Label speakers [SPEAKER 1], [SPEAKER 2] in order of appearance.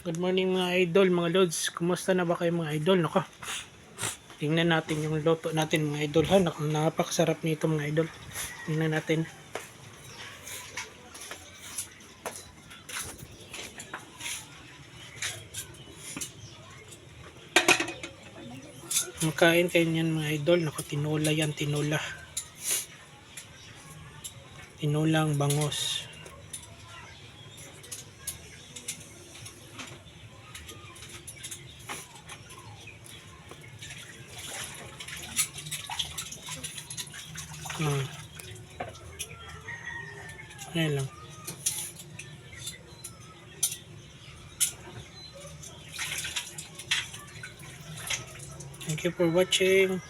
[SPEAKER 1] Good morning mga idol, mga lods. Kumusta na ba kayo mga idol? Nako, tingnan natin yung luto natin mga idol ha. Nako, napakasarap nito mga idol. Tingnan natin. Makain kayo niyan mga idol. Nako, tinola yan, tinola. Tinolang bangos. Ayan lang. Thank you for watching.